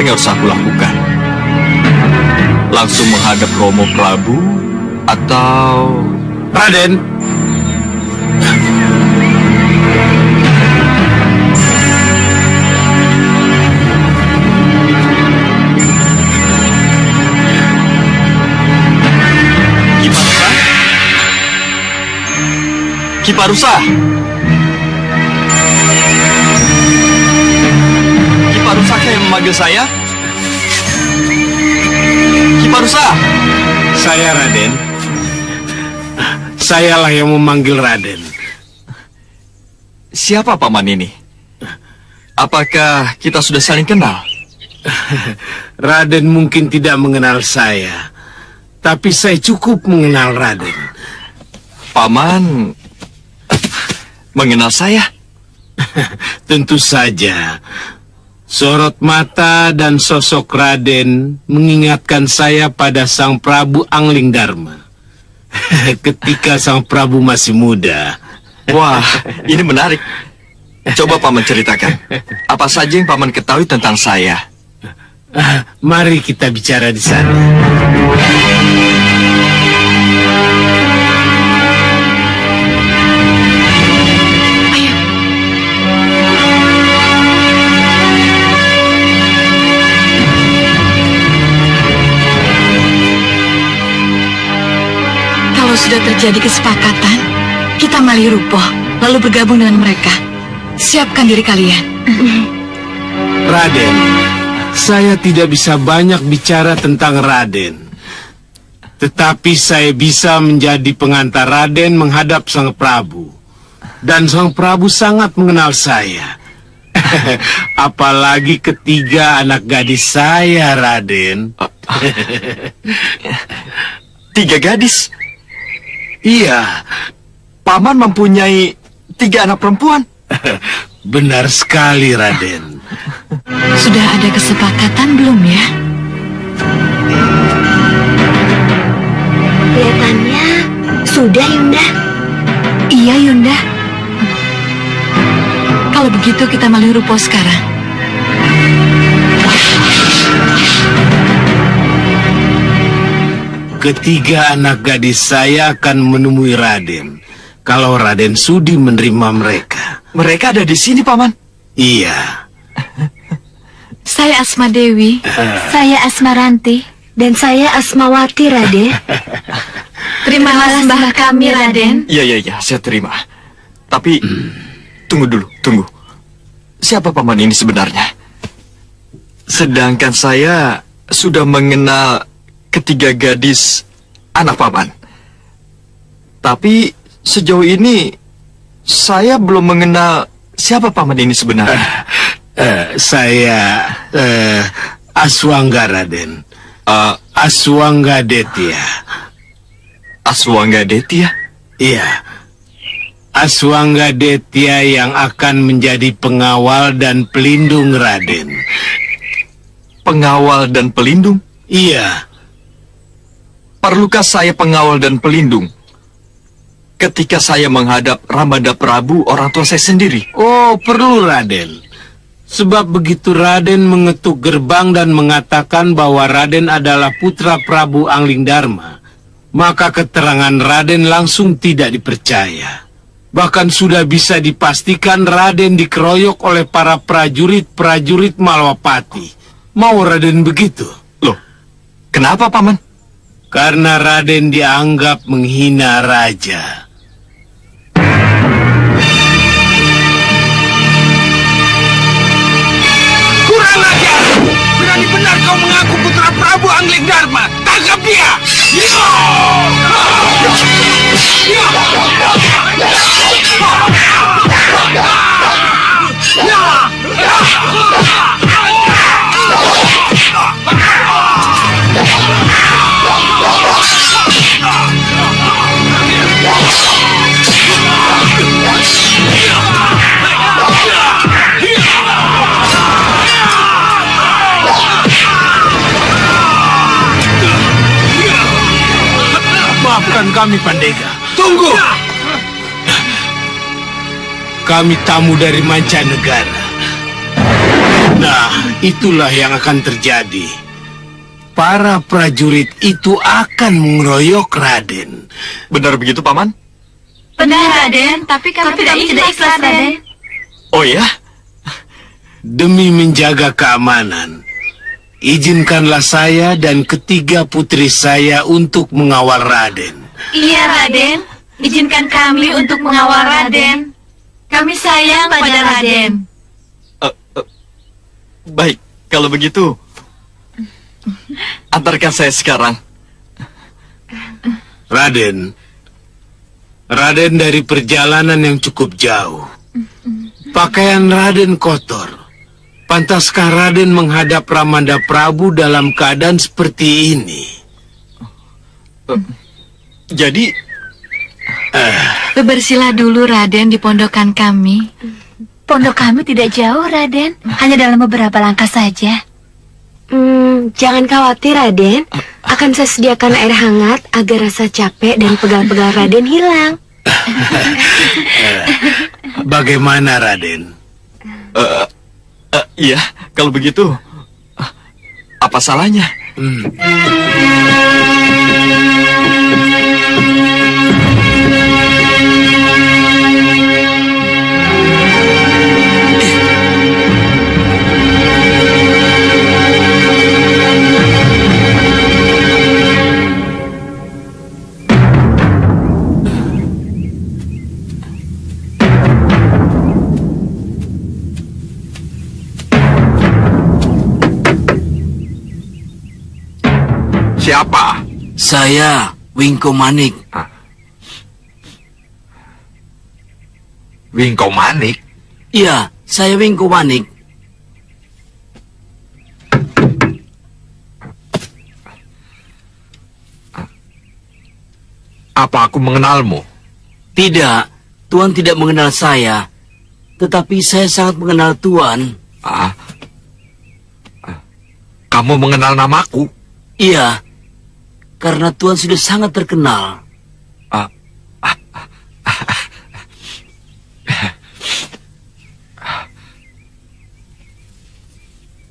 Apa yang harus aku lakukan? Langsung menghadap Romo Prabu atau... Raden, Ki Parusa. Ki Parusa yang memanggil saya? Ki Parusa. saya Raden. Sayalah yang memanggil Raden. Siapa paman ini? Apakah kita sudah saling kenal? Raden mungkin tidak mengenal saya, tapi saya cukup mengenal Raden. Paman mengenal saya? Tentu saja. Sorot mata dan sosok Raden mengingatkan saya pada Sang Prabu Anglingdarma. Ketika Sang Prabu masih muda. Wah, ini menarik. Coba paman ceritakan. Apa saja yang paman ketahui tentang saya? Mari kita bicara di sana. Kalau sudah terjadi kesepakatan, kita malih rupoh, lalu bergabung dengan mereka. Siapkan diri kalian. Raden, saya tidak bisa banyak bicara tentang Raden. Tetapi saya bisa menjadi pengantar Raden menghadap Sang Prabu. Dan Sang Prabu sangat mengenal saya. Apalagi ketiga anak gadis saya, Raden. 3 gadis? Iya. Paman mempunyai 3 anak perempuan? Benar sekali, Raden. Sudah ada kesepakatan belum ya? Kelihatannya sudah, Yunda. Iya, Yunda. Kalau begitu kita malih rupoh sekarang. Ketiga anak gadis saya akan menemui Raden. Kalau Raden sudi menerima mereka. Mereka ada di sini, Paman? Iya. Saya Asma Dewi. Saya Asmaranti. Dan saya Asmawati, Raden. Terimalah sembah kami, Raden. Iya, saya terima. Tapi, tunggu dulu, tunggu. Siapa paman ini sebenarnya? Sedangkan saya sudah mengenal ketiga gadis anak paman. Tapi, sejauh ini, saya belum mengenal siapa paman ini sebenarnya. Saya Aswangga, Raden. Aswangga Detya. Aswangga Detya? Iya. Aswangga Detya yang akan menjadi pengawal dan pelindung Raden. Pengawal dan pelindung? Iya. Perlukah saya pengawal dan pelindung ketika saya menghadap Ramada Prabu, orang tua saya sendiri? Oh, perlu, Raden. Sebab begitu Raden mengetuk gerbang dan mengatakan bahwa Raden adalah putra Prabu Anglingdarma, maka keterangan Raden langsung tidak dipercaya. Bahkan sudah bisa dipastikan Raden dikeroyok oleh para prajurit-prajurit Malwapati. Mau Raden begitu? Loh, kenapa, Paman? Karena Raden dianggap menghina raja. Kurang ajar! Berani benar kau mengaku putra Prabu Anglingdarma. Tangkap dia! Maafkan kami, Pandega. Tunggu! Kami tamu dari mancanegara. Nah, itulah yang akan terjadi. Para prajurit itu akan mengeroyok Raden. Benar begitu, Paman? Benar, Raden. Tapi kami tidak ikhlas, Raden. Oh ya? Demi menjaga keamanan, izinkanlah saya dan ketiga putri saya untuk mengawal Raden. Iya, Raden. Izinkan kami untuk mengawal Raden. Kami sayang pada Raden. Baik, kalau begitu, antarkan saya sekarang. Raden dari perjalanan yang cukup jauh. Pakaian Raden kotor. Pantaskah Raden menghadap Ramanda Prabu dalam keadaan seperti ini? Jadi, Bebersihlah dulu, Raden, di pondokan kami. Pondok kami tidak jauh, Raden. Hanya dalam beberapa langkah saja. Jangan khawatir, Raden. Akan saya sediakan air hangat agar rasa capek dan pegal-pegal Raden hilang. Bagaimana, Raden? iya, kalau begitu, apa salahnya? Siapa? Saya, Wingko Manik. Wingko Manik? Iya, saya Wingko Manik. Apa aku mengenalmu? Tidak, Tuan tidak mengenal saya. Tetapi saya sangat mengenal Tuan. Kamu mengenal namaku? Iya, karena Tuan sudah sangat terkenal.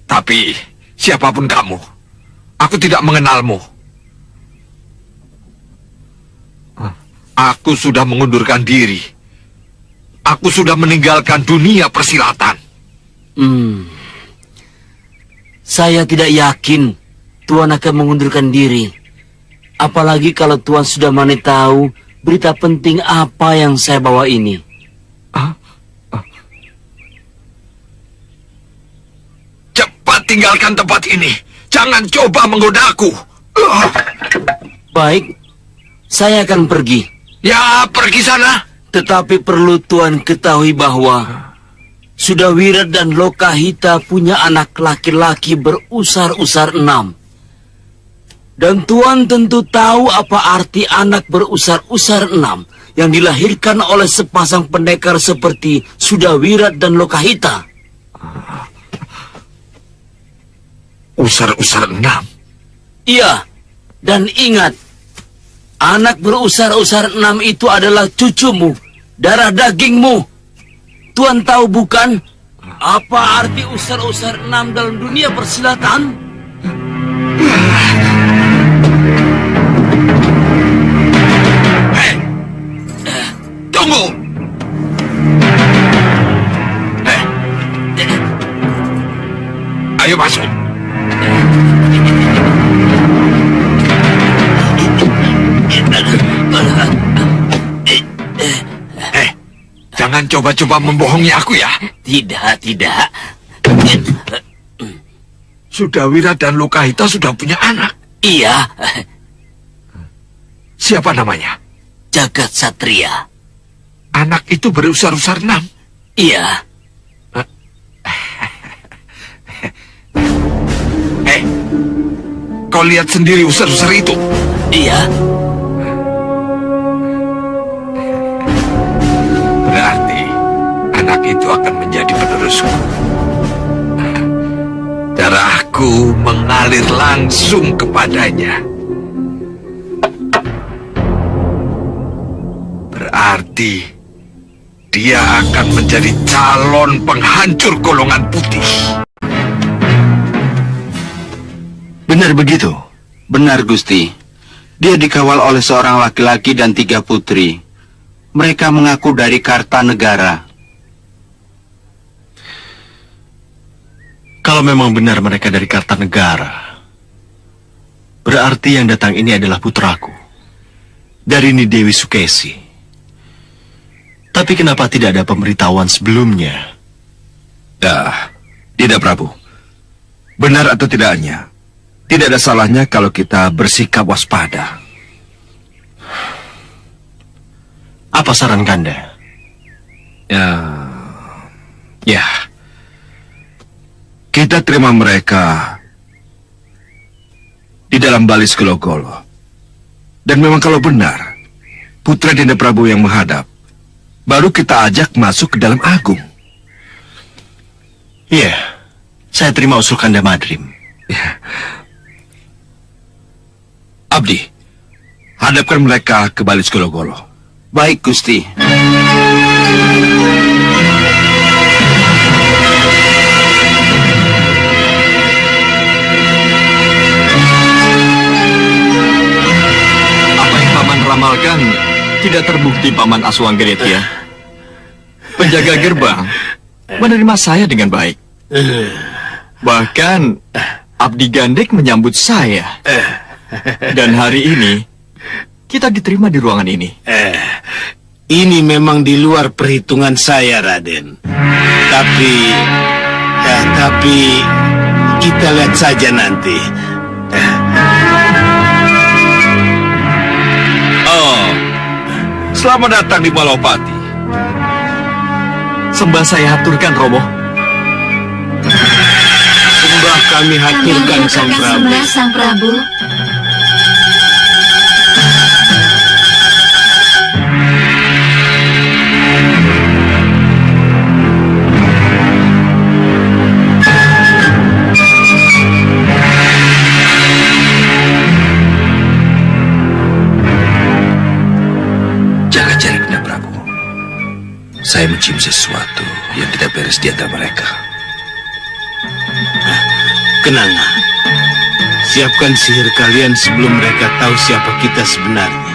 Tapi, siapapun kamu, aku tidak mengenalmu. Aku sudah mengundurkan diri. Aku sudah meninggalkan dunia persilatan. Saya tidak yakin Tuan akan mengundurkan diri. Apalagi kalau Tuan sudah tahu berita penting apa yang saya bawa ini. Cepat tinggalkan tempat ini. Jangan coba menggodaku. Baik, saya akan pergi. Ya, pergi sana. Tetapi perlu Tuan ketahui bahwa Sudawirat dan Lokahita punya anak laki-laki berusar-usar 6. Dan Tuan tentu tahu apa arti anak berusar-usar 6 yang dilahirkan oleh sepasang pendekar seperti Sudawirat dan Lokahita. Usar-usar 6? Iya, dan ingat, anak berusar-usar 6 itu adalah cucumu, darah dagingmu. Tuan tahu bukan apa arti usar-usar 6 dalam dunia persilatan? Tunggu! Ayo masuk. Jangan coba-coba membohongi aku ya. Tidak. Sudawirat dan Lokahita sudah punya anak. Iya. Siapa namanya? Jagat Satria. Anak itu berusar-usar 6? Iya. Kau lihat sendiri usar-usar itu? Iya. Berarti anak itu akan menjadi penerusku. Darahku mengalir langsung kepadanya. Berarti dia akan menjadi calon penghancur golongan putih. Benar begitu? Benar, Gusti. Dia dikawal oleh seorang laki-laki dan 3 putri. Mereka mengaku dari Kartanegara. Kalau memang benar mereka dari Kartanegara, berarti yang datang ini adalah putraku, dari Dewi Sukesi. Tapi kenapa tidak ada pemberitahuan sebelumnya? Ya, tidak, Prabu. Benar atau tidaknya, tidak ada salahnya kalau kita bersikap waspada. Apa saran Kanda? Ya, kita terima mereka di dalam balis Gologolo. Dan memang kalau benar putra Dinda Prabu yang menghadap, baru kita ajak masuk ke dalam agung. Iya, saya terima usul Kanda Madrim. Abdi, hadapkan mereka ke balis Gologolo. Baik, Gusti. Apa yang Paman ramalkan tidak terbukti, Paman Aswanggeretya. Penjaga gerbang menerima saya dengan baik. Bahkan Abdi Gandek menyambut saya. Dan hari ini kita diterima di ruangan ini. Ini memang di luar perhitungan saya, Raden. Tapi kita lihat saja nanti. Oh, selamat datang di Balopati. Sembah saya haturkan, Romo. Sembah kami haturkan, Sang Prabu. Sembah Sang Prabu. Jaga jarak, Dinda Prabu. Saya mencium sesuatu yang tidak beres di antara mereka. Kenanga, siapkan sihir kalian sebelum mereka tahu siapa kita sebenarnya.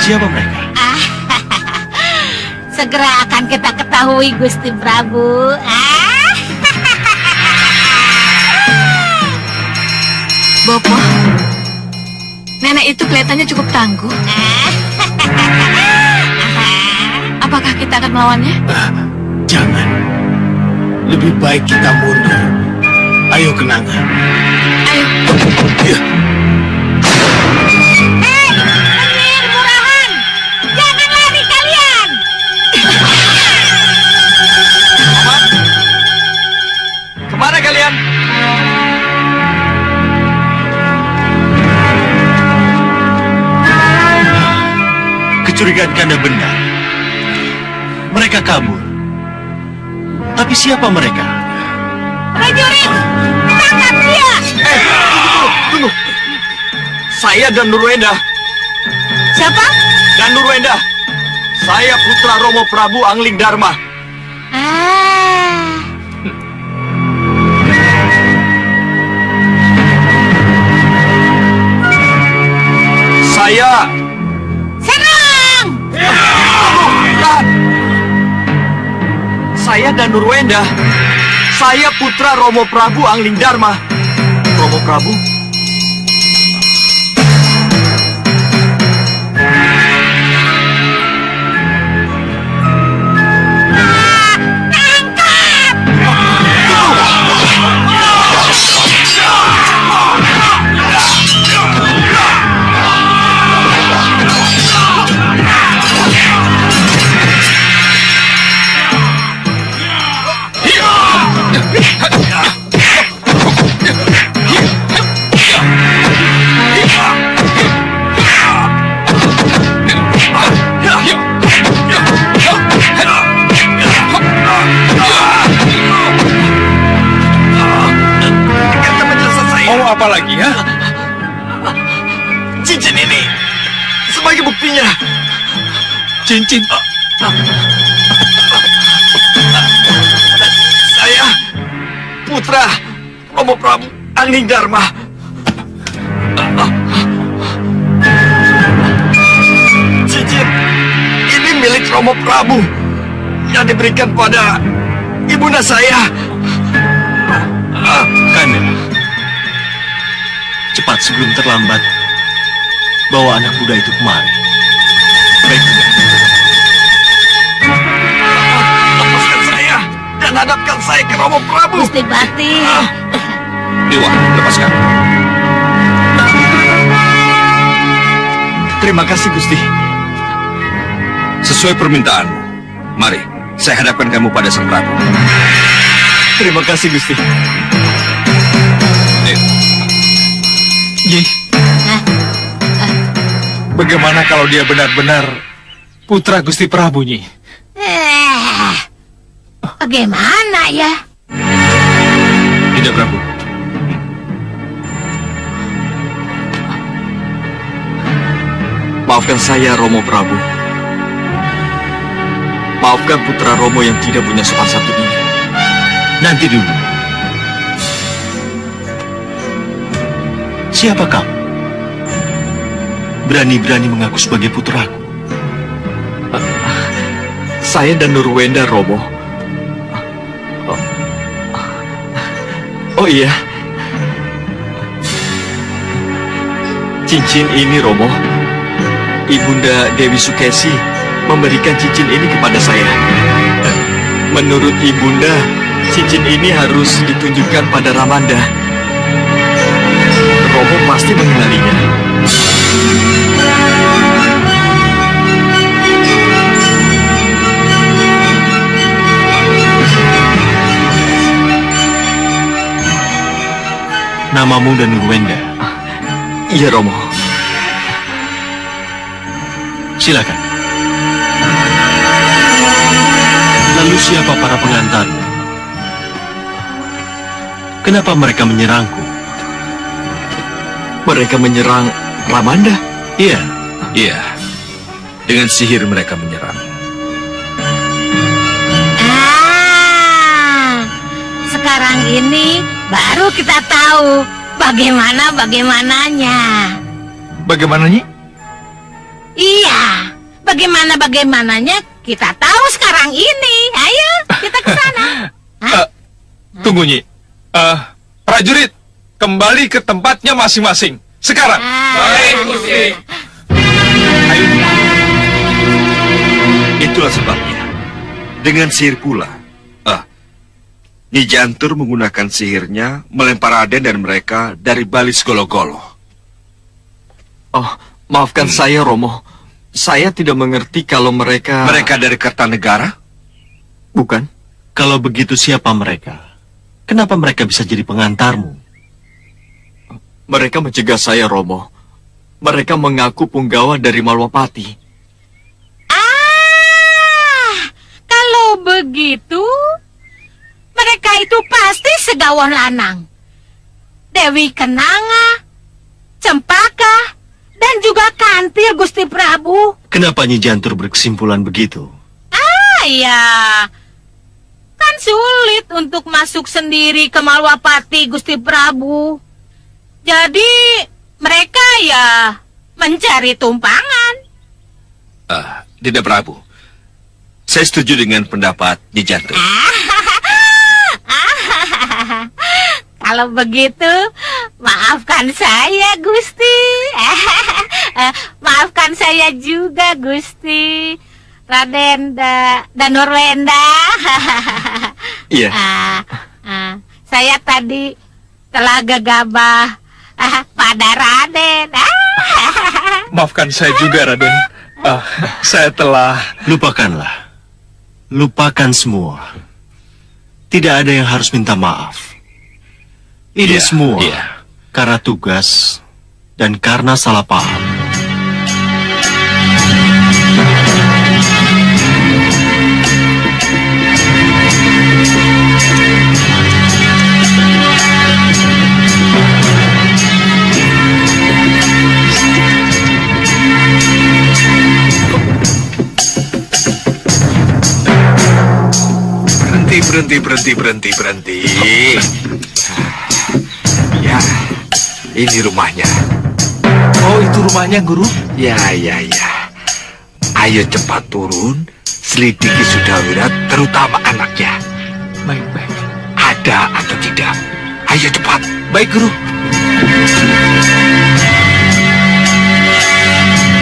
Siapa mereka? Segera akan kita ketahui, Gusti Prabu. Bopo, nenek itu kelihatannya cukup tangguh. Apakah kita akan melawannya? Jangan. Lebih baik kita mundur. Ayo, Kenanga. Ayo. Ya. Kemana kalian? Kecurigaan Kanda benar. Mereka kabur. Tapi siapa mereka? Prajurit, tangkap dia! Tunggu. Saya dan Nurwenda. Siapa? Dan Nurwenda. Saya putra Romo Prabu Angling Dharma. Saya serang! Saya dan Nurwenda. Saya putra Romo Prabu Angling Dharma. Romo Prabu. mau apa lagi, ya? Cincin ini sebagai buktinya. Cincin? Saya putra Romo Prabu Anglingdarma. Cincin ini milik Romo Prabu yang diberikan pada ibunda saya. Kanda, cepat sebelum terlambat, bawa anak muda itu kemari. Baik, lepaskan saya dan hadapkan saya ke Romo Prabu. Gusti Pati. Dewa, lepaskan. Terima kasih, Gusti. Sesuai permintaanmu, mari, saya hadapkan kamu pada Sang Prabu. Terima kasih, Gusti. Nyi, bagaimana kalau dia benar-benar putra Gusti Prabu, Nyi? Bagaimana ya? Tidak, Prabu. Maafkan saya, Romo Prabu. Maafkan putra Romo yang tidak punya sopan santun ini. Nanti dulu. Siapa kamu? Berani-berani mengaku sebagai putraku. Saya dan Nurwenda, Romo. Oh iya. Cincin ini, Romo. Ibunda Dewi Sukesi memberikan cincin ini kepada saya. Menurut Ibunda, cincin ini harus ditunjukkan pada Ramanda. Romo pasti mengenalinya. Namamu dan Nurwenda. Iya, Romo. Silakan. Lalu siapa para pengantarmu? Kenapa mereka menyerangku? Mereka menyerang Ramanda? Iya, iya. Dengan sihir mereka menyerang. Sekarang ini baru kita tahu bagaimananya. Bagaimana, Nyi? Iya, bagaimananya kita tahu sekarang ini. Ayo, kita ke sana. Tunggu, Nyi. Prajurit, kembali ke tempatnya masing-masing. Sekarang. Baik, Gusti. Ayo. Itulah sebabnya. Dengan sihir pula. Nyi Jantur menggunakan sihirnya melempar Raden dan mereka dari Balis Golo-Golo. Oh, maafkan saya, Romo. Saya tidak mengerti kalau mereka... Mereka dari Kertanegara? Bukan. Kalau begitu siapa mereka? Kenapa mereka bisa jadi pengantarmu? Mereka mencegah saya, Romo. Mereka mengaku punggawa dari Malwapati. Kalau begitu, mereka itu pasti segawon lanang. Dewi Kenanga, Cempaka, dan juga Kantir, Gusti Prabu. Kenapa Nyi Jantur berkesimpulan begitu? Ya, kan sulit untuk masuk sendiri ke Malwapati, Gusti Prabu. Jadi, mereka ya mencari tumpangan. Tidak, Prabu. Saya setuju dengan pendapat Nyi Jantur. Kalau begitu, maafkan saya, Gusti. Maafkan saya juga, Gusti. Raden dan Nurwenda. Iya. Saya tadi telah gegabah pada Raden. Maafkan saya juga, Raden. Saya telah... Lupakanlah. Lupakan semua. Tidak ada yang harus minta maaf. Ini semua karena tugas dan karena salah paham. Berhenti. Ya, ini rumahnya. Oh, itu rumahnya, Guru? Ya. Ayo cepat turun, selidiki Sudawirat, terutama anaknya. Baik. Ada atau tidak? Ayo cepat. Baik, Guru.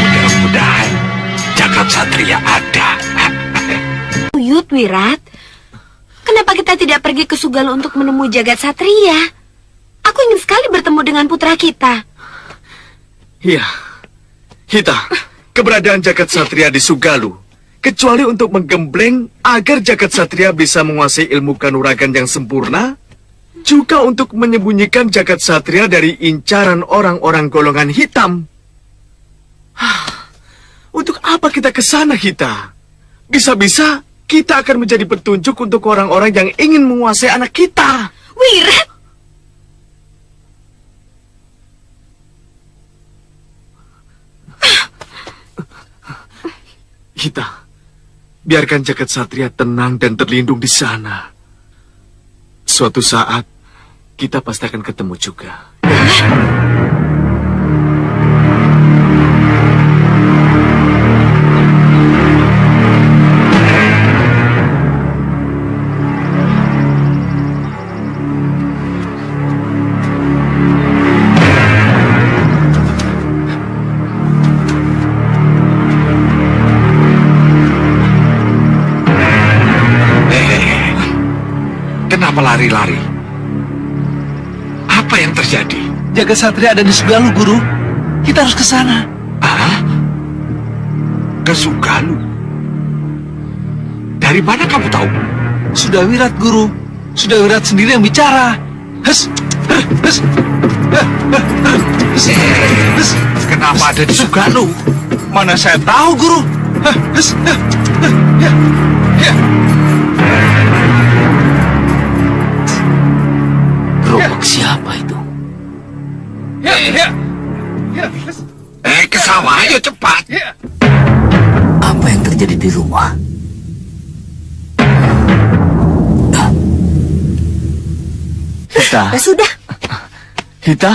Mudah-mudahan Jagat Satria ada. Uyut, Wirat. Kenapa kita tidak pergi ke Sugalu untuk menemui Jagat Satria? Aku ingin sekali bertemu dengan putra kita. Iya. Hita, keberadaan Jagat Satria di Sugalu, kecuali untuk menggembleng agar Jagat Satria bisa menguasai ilmu kanuragan yang sempurna, juga untuk menyembunyikan Jagat Satria dari incaran orang-orang golongan hitam. Untuk apa kita ke sana, Hita? Bisa-bisa kita akan menjadi petunjuk untuk orang-orang yang ingin menguasai anak kita. Wirat! Hita, biarkan Jagat Satria tenang dan terlindung di sana. Suatu saat, kita pasti akan ketemu juga. Kenapa lari-lari? Apa yang terjadi? Jagat Satria ada di Sugalu, Guru. Kita harus ke sana. Ah? Ke Sugalu? Dari mana kamu tahu? Sudawirat, Guru. Sudawirat sendiri yang bicara. Kenapa ada di Sugalu? Mana saya tahu, Guru. Gerobak siapa itu? Ke sawah, ayo cepat. Apa yang terjadi di rumah? Hita. Sudah, Hita?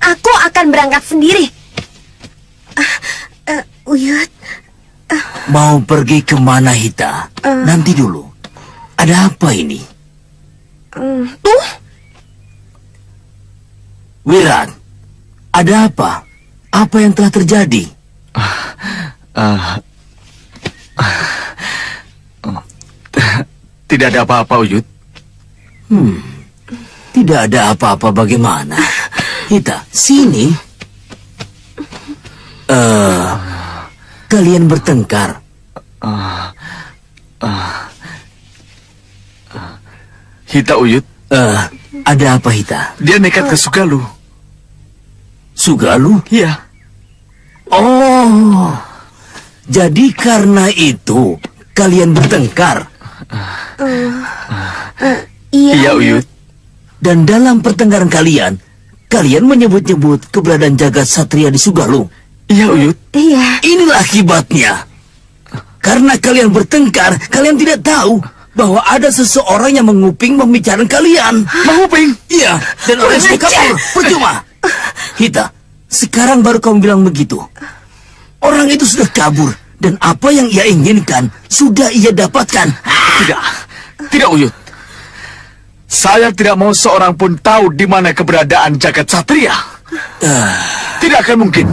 aku akan berangkat sendiri. Uyut. Mau pergi kemana, Hita? Nanti dulu. Ada apa ini? Tuh. Wirat, ada apa? Apa yang telah terjadi? Tidak ada apa-apa, Uyut. Tidak ada apa-apa bagaimana? Hita, sini. Kalian bertengkar. Hita, Uyut. Ada apa, Hita? Dia nekat ke Sugalu. Sugalu? Iya. Oh, jadi karena itu kalian bertengkar? Iya, Uyut. Dan dalam pertengkaran kalian menyebut-nyebut keberadaan Jagat Satria di Sugalu? Iya, Uyut. Iya. Inilah akibatnya. Karena kalian bertengkar, kalian tidak tahu bahwa ada seseorang yang menguping pembicaraan kalian. Menguping? Iya, dan orang itu kabur. Percuma. Hita, sekarang baru kamu bilang begitu. Orang itu sudah kabur, dan apa yang ia inginkan sudah ia dapatkan. Tidak, Uyut. Saya tidak mau seorang pun tahu di mana keberadaan Jagat Satria. Tidak akan mungkin.